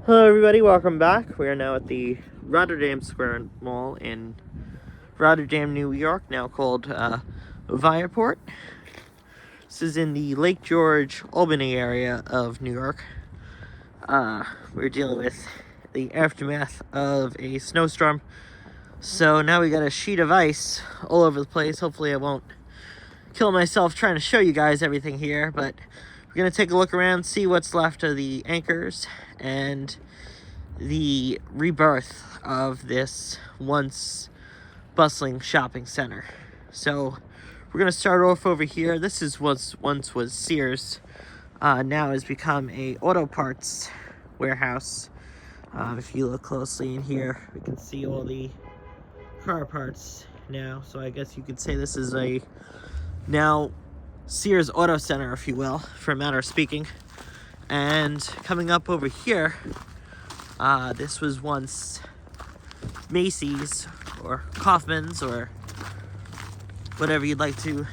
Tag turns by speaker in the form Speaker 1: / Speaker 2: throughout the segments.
Speaker 1: Hello everybody, welcome back. We are now at the Rotterdam Square Mall in Rotterdam, New York, now called ViaPort. This is in the Lake George, Albany area of New York. We're dealing with the aftermath of a snowstorm. So now we got a sheet of ice all over the place. Hopefully I won't kill myself trying to show you guys everything here, but we're going to take a look around, see what's left of the anchors and the rebirth of this once bustling shopping center. So we're going to start off over here. This is what once was Sears, now has become a auto parts warehouse. If you look closely in here, we can see all the car parts now. So I guess you could say this is a now Sears Auto Center, if you will, for a matter of speaking. And coming up over here, this was once Macy's or Kaufman's or whatever you'd like to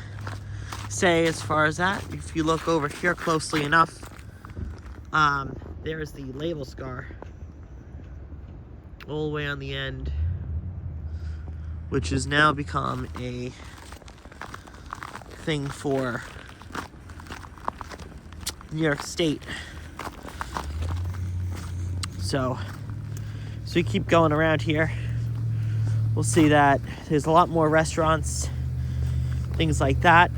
Speaker 1: say as far as that. If you look over here closely enough, there's the label scar all the way on the end, which has now become a thing for New York State. So we keep going around here, we'll see that there's a lot more restaurants, things like that.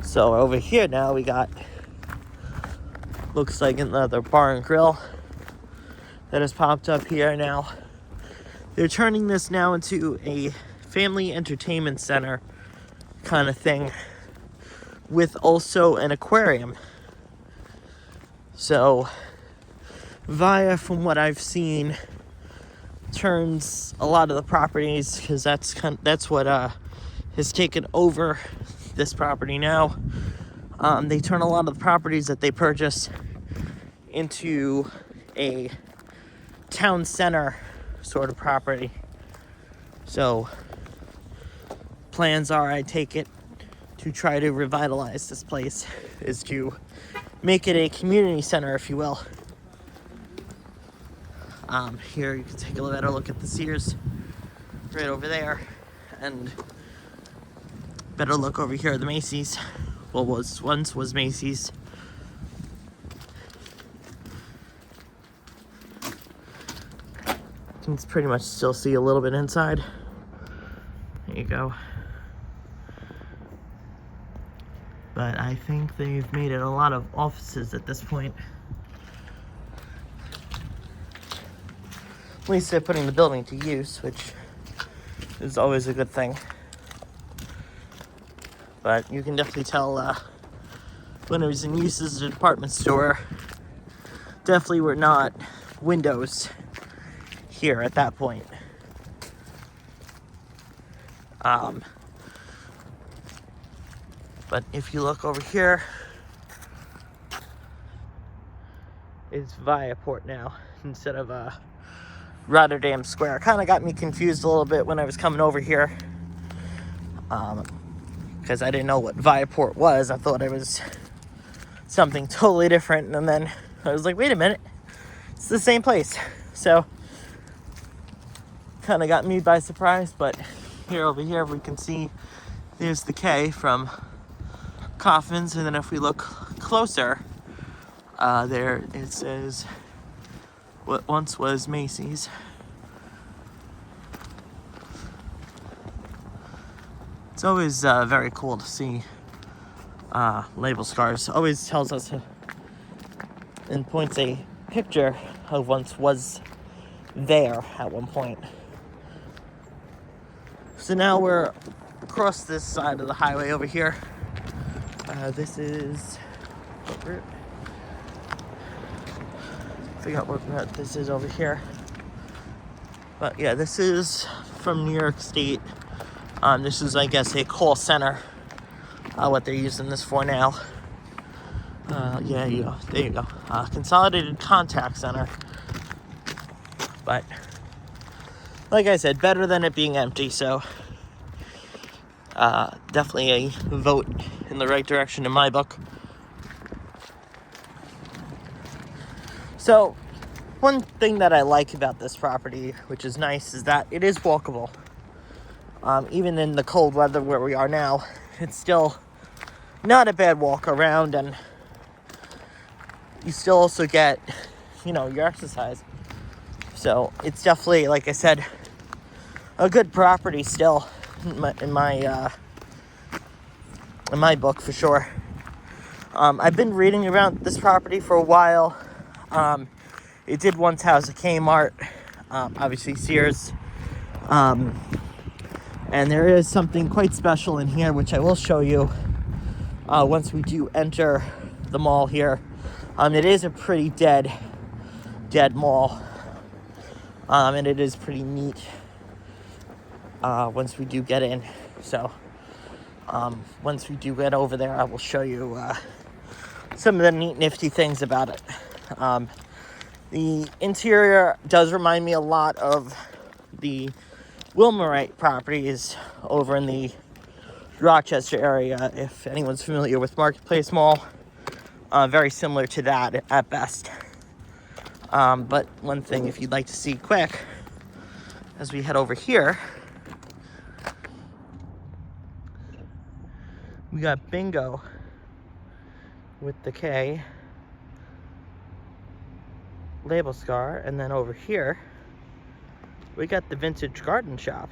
Speaker 1: So over here now we got, looks like another bar and grill that has popped up here now. They're turning this now into a family entertainment center kind of thing, with also an aquarium. So Via, from what I've seen, turns a lot of the properties, because that's what has taken over this property now. They turn a lot of the properties that they purchase into a town center sort of property. So plans are, I take it, to try to revitalize this place, is to make it a community center, if you will. Here you can take a better look at the Sears right over there, and better look over here at the Macy's. Well, once was Macy's. You can pretty much still see a little bit inside. There you go. But I think they've made it a lot of offices at this point. At least they're putting the building to use, which is always a good thing. But you can definitely tell when it was in use as a department store, definitely were not windows here at that point. But if you look over here, it's ViaPort now instead of Rotterdam Square. Kind of got me confused a little bit when I was coming over here, because I didn't know what ViaPort was. I thought it was something totally different, and then I was like, wait a minute, it's the same place. So kind of got me by surprise. But over here we can see there's the K from Kaufman's, and then if we look closer, there it says what once was Macy's. It's always very cool to see label scars. Always tells us and points a picture of once was there at one point. So now we're across this side of the highway over here. This is, I forgot what this is over here. But yeah, this is from New York State. This is, I guess, a call center, what they're using this for now. Yeah, there you go. Consolidated contact center. But like I said, better than it being empty, so definitely a vote in the right direction in my book. So, one thing that I like about this property, which is nice, is that it is walkable. Even in the cold weather where we are now, it's still not a bad walk around, and you still also get, your exercise. So it's definitely, like I said, a good property still in my book for sure. I've been reading about this property for a while. It did once house a Kmart, obviously Sears, and there is something quite special in here, which I will show you once we do enter the mall here. It is a pretty dead mall, and it is pretty neat once we do get in. So once we do get over there, I will show you some of the neat, nifty things about it. The interior does remind me a lot of the Wilmerite properties over in the Rochester area, if anyone's familiar with Marketplace Mall. Very similar to that at best. But one thing, if you'd like to see quick, as we head over here, we got Bingo with the K, label scar, and then over here we got the Vintage Garden Shop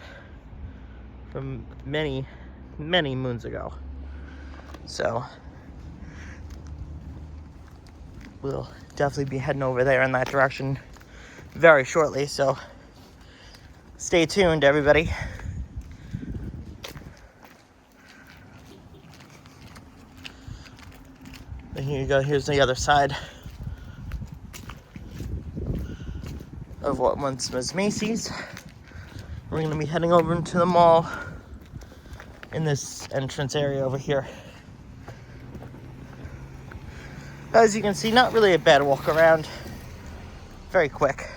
Speaker 1: from many moons ago. So we'll definitely be heading over there in that direction very shortly, so stay tuned, everybody. And here you go, here's the other side of what once was Macy's. We're going to be heading over into the mall in this entrance area over here. As you can see, not really a bad walk around. Very quick.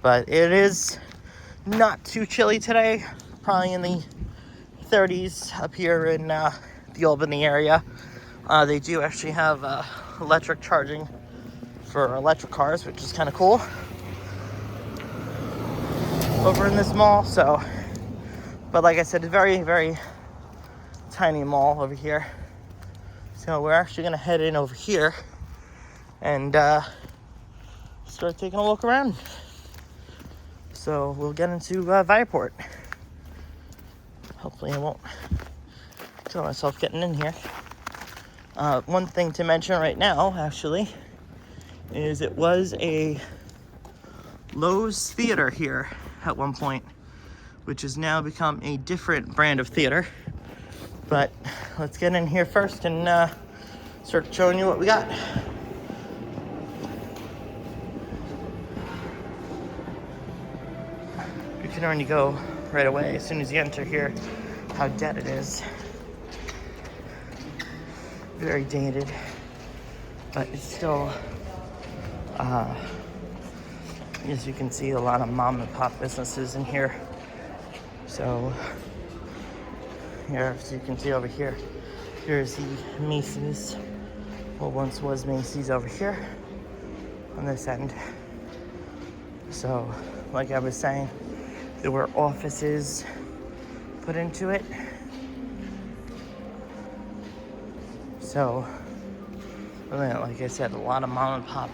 Speaker 1: But it is not too chilly today. Probably in the 30s up here in the Albany area. They do actually have electric charging for electric cars, which is kind of cool over in this mall. So, but like I said, it's a very, very tiny mall over here. So we're actually going to head in over here and start taking a look around. So we'll get into ViaPort. Hopefully I won't kill myself getting in here. One thing to mention right now, actually, is it was a Lowe's theater here at one point, which has now become a different brand of theater. But let's get in here first and start showing you what we got. You can already go right away as soon as you enter here how dead it is. Very dated, but it's still, as you can see, a lot of mom and pop businesses in here. So here, as you can see over here, here's the Macy's, what once was Macy's over here on this end. So like I was saying, there were offices put into it. So, like I said, a lot of mom and pop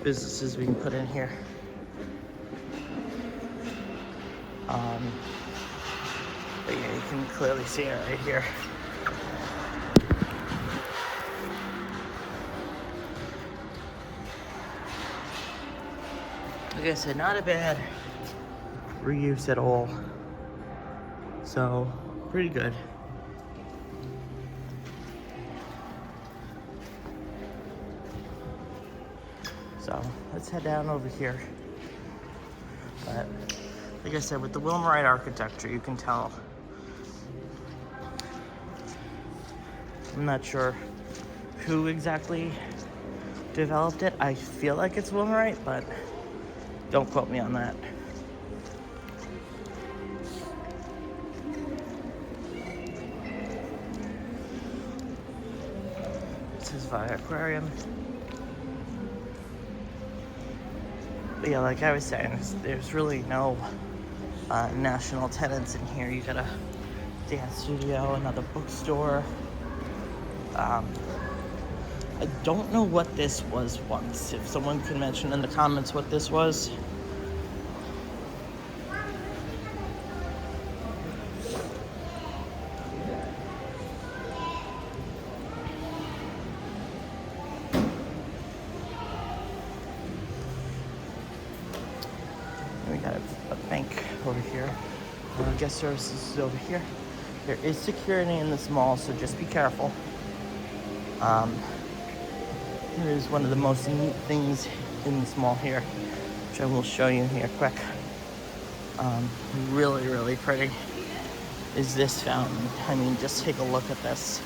Speaker 1: businesses we can put in here. But yeah, you can clearly see it right here. Like I said, not a bad reuse at all. So, pretty good. So let's head down over here. But like I said, with the Wilmerite architecture, you can tell. I'm not sure who exactly developed it. I feel like it's Wilmerite, but don't quote me on that. is Via Aquarium. But yeah, like I was saying, there's really no national tenants in here. You got a dance studio, another bookstore. I don't know what this was once. If someone could mention in the comments what this was. We got a bank over here. Guest services is over here. There is security in this mall, so just be careful. Here is one of the most neat things in this mall here, which I will show you here quick. Really, really pretty is this fountain. I mean, just take a look at this.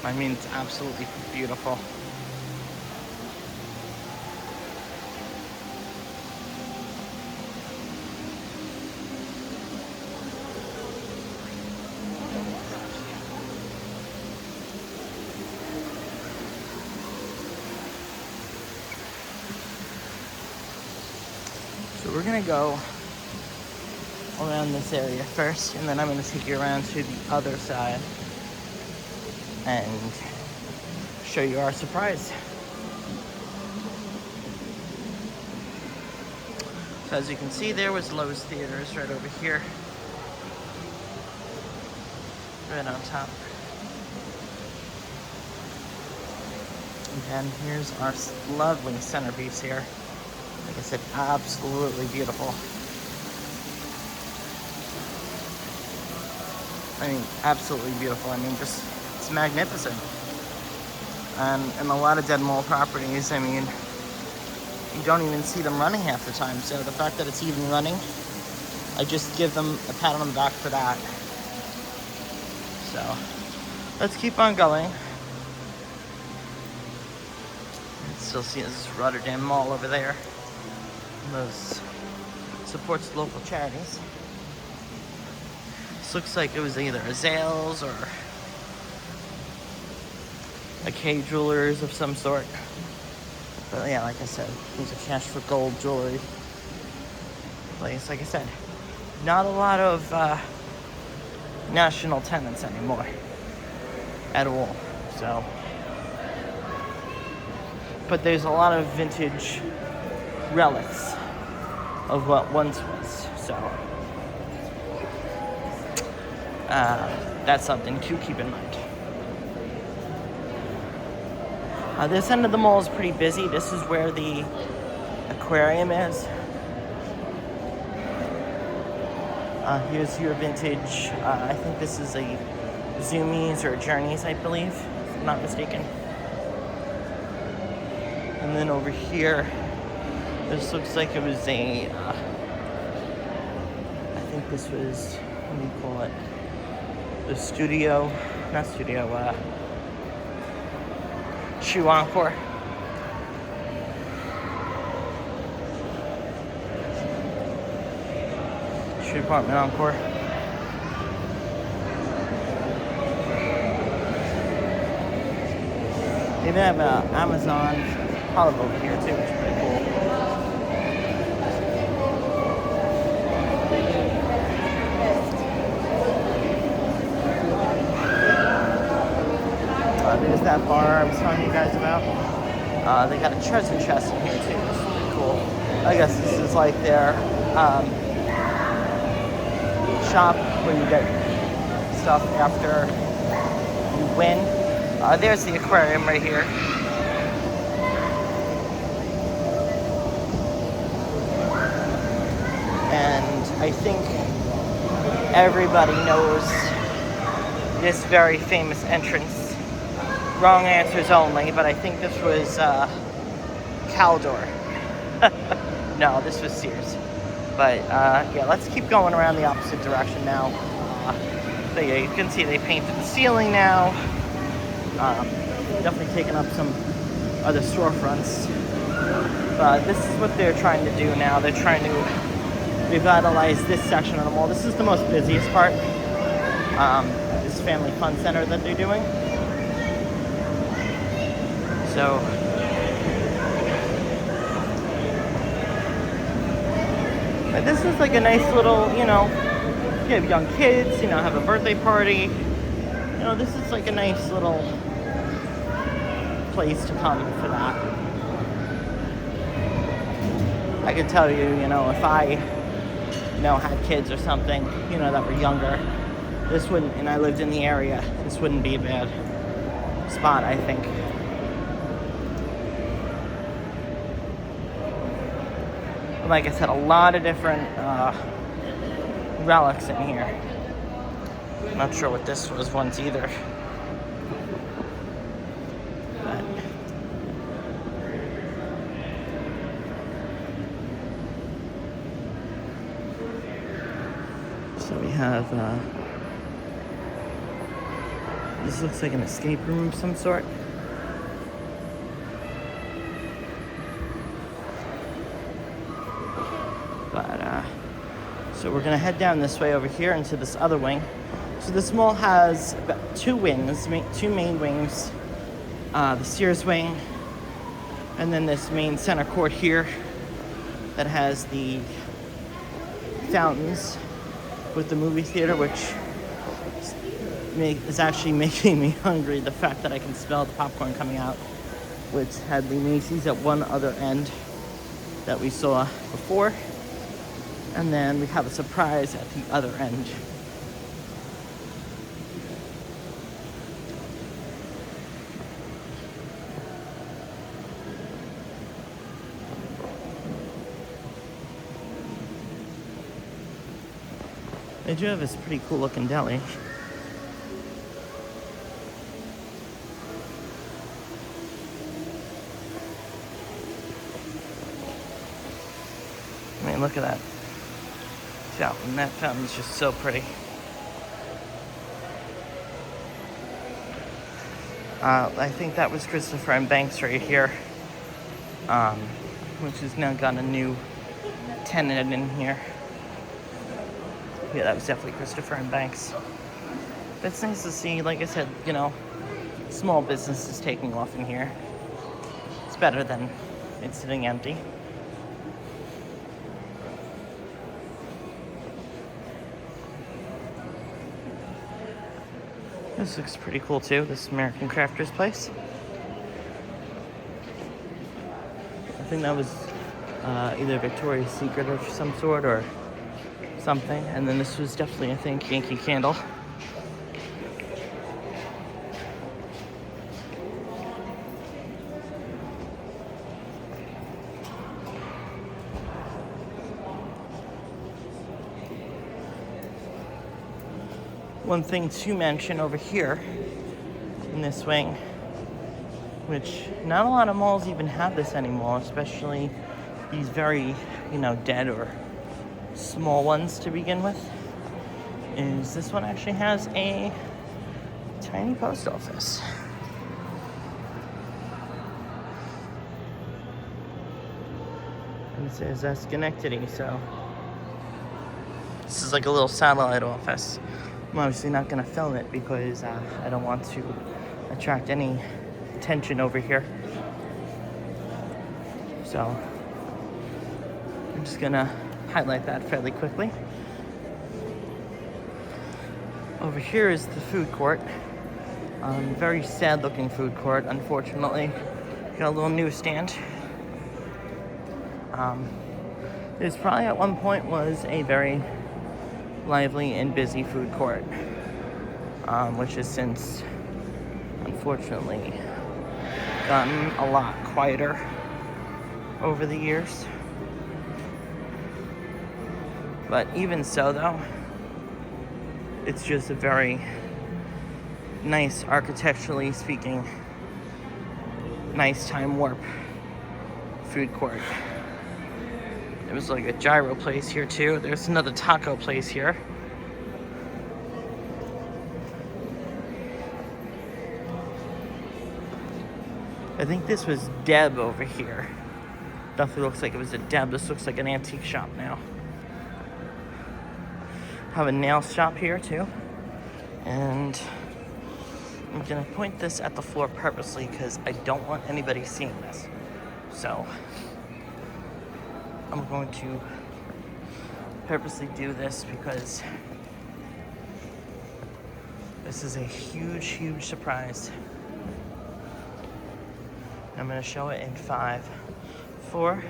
Speaker 1: I mean, it's absolutely beautiful. So we're gonna go around this area first, and then I'm gonna take you around to the other side and show you our surprise. So as you can see, there was Lowe's Theaters right over here, right on top. And here's our lovely centerpiece here. Like I said, absolutely beautiful. I mean, absolutely beautiful. I mean, just, it's magnificent. And a lot of dead mall properties, I mean, you don't even see them running half the time. So the fact that it's even running, I just give them a pat on the back for that. So let's keep on going. Still see this Rotterdam Mall over there. Those supports local charities. This looks like it was either a Zales or a K Jewelers of some sort. But yeah, like I said, these are cash for gold jewelry place. Like I said, not a lot of national tenants anymore at all. So, but there's a lot of vintage relics of what once was. So that's something to keep in mind. This end of the mall is pretty busy. This is where the aquarium is. Here's your vintage, I think this is a Zoomies or Journeys, I believe, if I'm not mistaken. And then over here, this looks like it was a, I think this was, what do you call it? The studio, not studio, Shoe Encore. Shoe Department Encore. They even have Amazon Hub over here too, which is pretty cool. There's that bar I was telling you guys about. They got a treasure chest in here too, which is pretty cool. I guess this is like their shop where you get stuff after you win. There's the aquarium right here. And I think everybody knows this very famous entrance. Wrong answers only, but I think this was Caldor. No, this was Sears. But yeah, let's keep going around the opposite direction now. So yeah, you can see they painted the ceiling now. Definitely taking up some other storefronts. But this is what they're trying to do now. They're trying to revitalize this section of the mall. This is the most busiest part. This family fun center that they're doing. So but this is like a nice little, you know, you have young kids, you know, have a birthday party. You know, this is like a nice little place to come for that. I could tell you, you know, if I, you know, had kids or something, you know, that were younger, this wouldn't, and I lived in the area, this wouldn't be a bad spot, I think. Like I said, a lot of different relics in here. Not sure what this was once either. But so we have, this looks like an escape room of some sort. So we're gonna head down this way over here into this other wing. So this mall has about two wings, two main wings. The Sears wing, and then this main center court here that has the fountains with the movie theater, which is actually making me hungry. The fact that I can smell the popcorn coming out, which had the Macy's at one other end that we saw before. And then we have a surprise at the other end. They do have this pretty cool looking deli. I mean, look at that fountain. That fountain's just so pretty. I think that was Christopher and Banks right here, which has now got a new tenant in here. Yeah, that was definitely Christopher and Banks. But it's nice to see, like I said, you know, small businesses taking off in here. It's better than it sitting empty. This looks pretty cool too, this American Crafters place. I think that was either Victoria's Secret of some sort or something. And then this was definitely, I think, Yankee Candle. One thing to mention over here in this wing, which not a lot of malls even have this anymore, especially these very, you know, dead or small ones to begin with, is this one actually has a tiny post office. And it says Schenectady, so this is like a little satellite office. I'm obviously not going to film it because I don't want to attract any attention over here. So I'm just going to highlight that fairly quickly. Over here is the food court. Very sad looking food court, unfortunately. Got a little newsstand. There's probably at one point was a very lively and busy food court, which has since unfortunately gotten a lot quieter over the years. But even so though, it's just a very nice, architecturally speaking, nice time warp food court. There was like a gyro place here too. There's another taco place here. I think this was Deb over here. Definitely looks like it was a Deb. This looks like an antique shop now. Have a nail shop here too. And I'm gonna point this at the floor purposely because I don't want anybody seeing this. So I'm going to purposely do this because this is a huge, huge surprise. I'm gonna show it in 5, 4,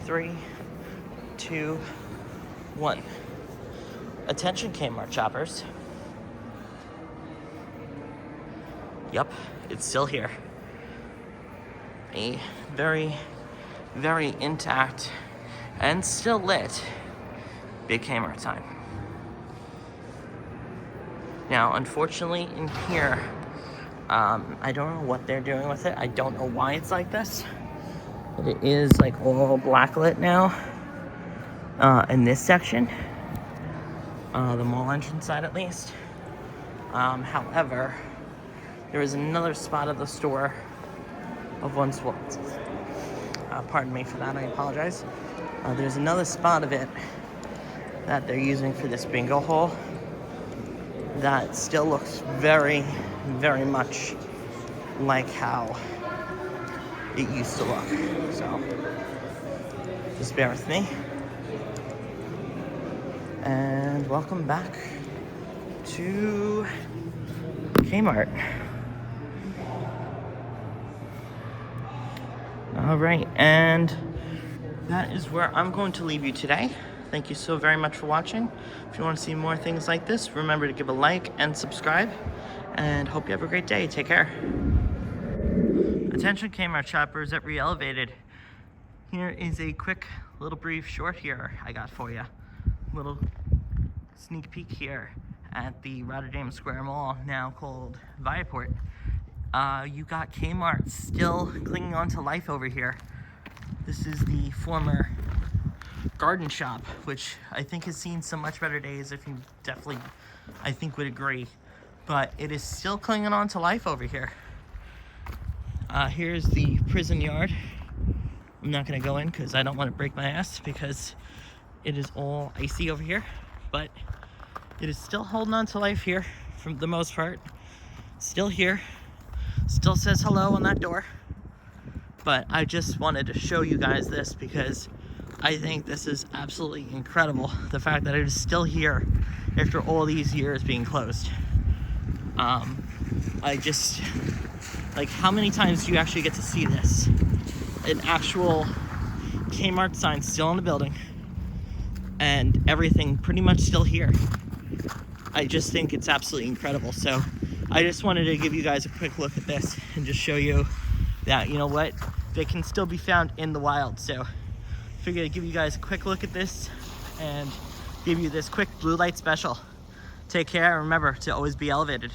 Speaker 1: 3, 2, 1. Attention Kmart shoppers. Yep, it's still here. A very, very intact and still lit big Kmart sign. Now, unfortunately, in here, I don't know what they're doing with it. I don't know why it's like this. But it is like all blacklit now in this section. The mall entrance side at least. However, there is another spot of the store of one spot. Pardon me for that, I apologize. There's another spot of it that they're using for this bingo hall that still looks very, very much like how it used to look. So, just bear with me. And welcome back to Kmart. All right, and that is where I'm going to leave you today. Thank you so very much for watching. If you want to see more things like this, remember to give a like and subscribe, and hope you have a great day. Take care. Attention Kmart shoppers at Re-Elevated. Here is a quick little brief short here I got for you. Little sneak peek here at the Rotterdam Square Mall, now called ViaPort. You got Kmart still clinging on to life over here. This is the former garden shop, which I think has seen some much better days, if you definitely, I think, would agree. But it is still clinging on to life over here. Here's the prison yard. I'm not gonna go in because I don't want to break my ass because it is all icy over here. But it is still holding on to life here for the most part. Still here. Still says hello on that door. But I just wanted to show you guys this because I think this is absolutely incredible. The fact that it is still here after all these years being closed. I just, like, how many times do you actually get to see this? An actual Kmart sign still in the building and everything pretty much still here. I just think it's absolutely incredible. So I just wanted to give you guys a quick look at this and just show you that, you know what, they can still be found in the wild. So I figured I'd give you guys a quick look at this and give you this quick blue light special. Take care, and remember to always be elevated.